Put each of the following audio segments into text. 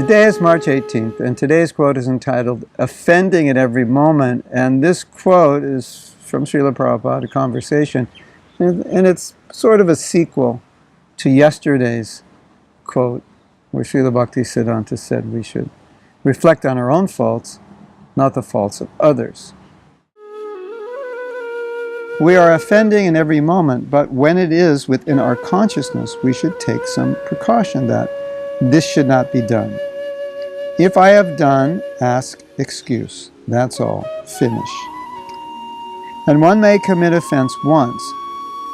Today is March 18th, and today's quote is entitled, Offending at Every Moment. And this quote is from Srila Prabhupada, a conversation, and it's sort of a sequel to yesterday's quote, where Srila Bhaktisiddhanta said we should reflect on our own faults, not the faults of others. We are offending in every moment, but when it is within our consciousness, we should take some precaution that this should not be done. If I have done, ask excuse. That's all. Finish. And one may commit offense once,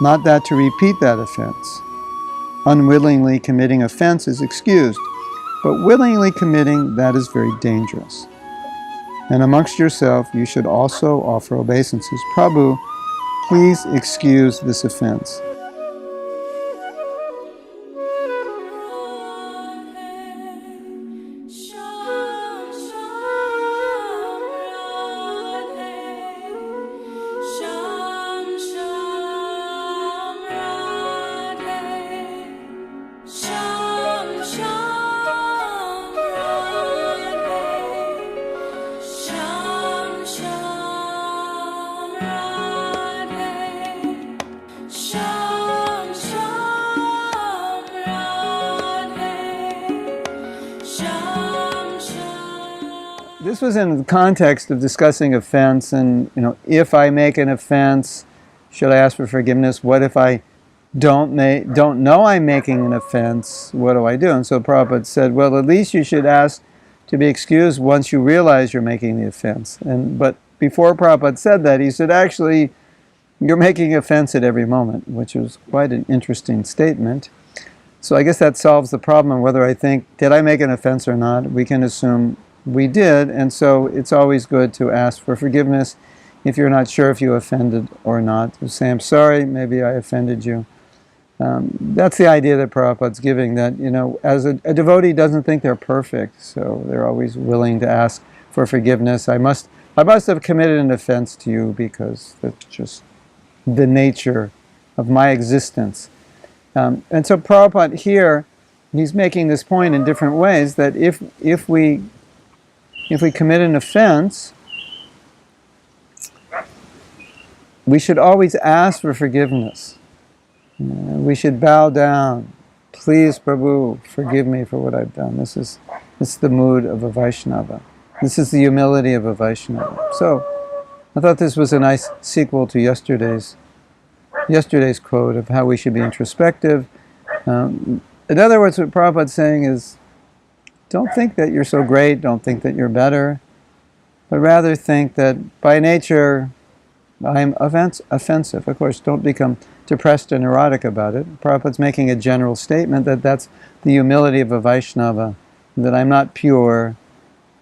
not that to repeat that offense. Unwillingly committing offense is excused, but willingly committing, that is very dangerous. And amongst yourself, you should also offer obeisances. Prabhu, please excuse this offense. This was in the context of discussing offense, and if I make an offense, should I ask for forgiveness? What if I don't know I'm making an offense? What do I do? And so Prabhupada said, well, at least you should ask to be excused once you realize you're making the offense. But before Prabhupada said that, he said, actually, you're making offense at every moment, which was quite an interesting statement. So I guess that solves the problem of whether I think, did I make an offense or not? We can assume we did, and so it's always good to ask for forgiveness if you're not sure if you offended or not. To say, I'm sorry, maybe I offended you. That's the idea that Prabhupada's giving, that, as a devotee doesn't think they're perfect, so they're always willing to ask for forgiveness. I must have committed an offense to you because that's just the nature of my existence. And so Prabhupada here, he's making this point in different ways, that if we commit an offense, we should always ask for forgiveness. We should bow down. Please, Prabhu, forgive me for what I've done. This is the mood of a Vaishnava. This is the humility of a Vaishnava. So, I thought this was a nice sequel to yesterday's quote of how we should be introspective. In other words, what Prabhupada's saying is, don't think that you're so great, don't think that you're better, but rather think that by nature I'm offensive. Of course, don't become depressed and neurotic about it. Prabhupada's making a general statement that that's the humility of a Vaishnava, that I'm not pure,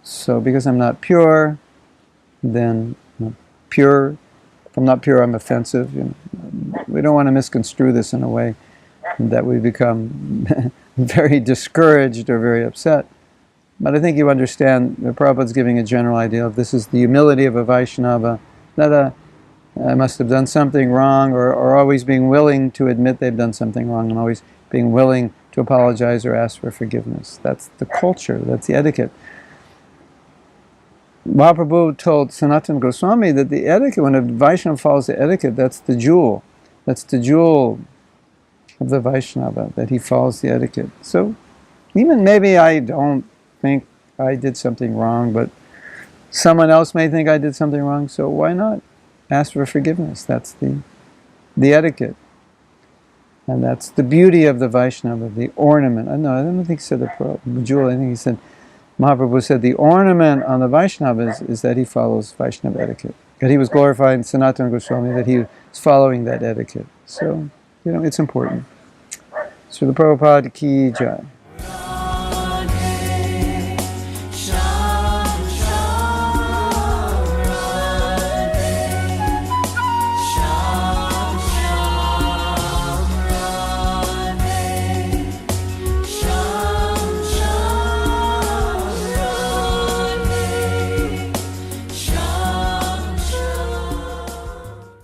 so because I'm not pure, then if I'm not pure, I'm offensive. We don't want to misconstrue this in a way that we become very discouraged or very upset. But I think you understand that Prabhupada's giving a general idea of this is the humility of a Vaishnava, that I must have done something wrong, or always being willing to admit they've done something wrong, and always being willing to apologize or ask for forgiveness. That's the culture, that's the etiquette. Mahaprabhu told Sanatana Goswami that the etiquette, when a Vaishnava follows the etiquette, that's the jewel. That's the jewel of the Vaishnava, that he follows the etiquette. So, even maybe I don't think I did something wrong, but someone else may think I did something wrong, so why not ask for forgiveness? That's the etiquette. And that's the beauty of the Vaishnava, the ornament. I don't think he said the jewel, I think he said, Mahaprabhu said the ornament on the Vaishnava is that he follows Vaishnava etiquette. That he was glorifying Sanatana Goswami, that he was following that etiquette. So, it's important. Srila Prabhupada ki jai.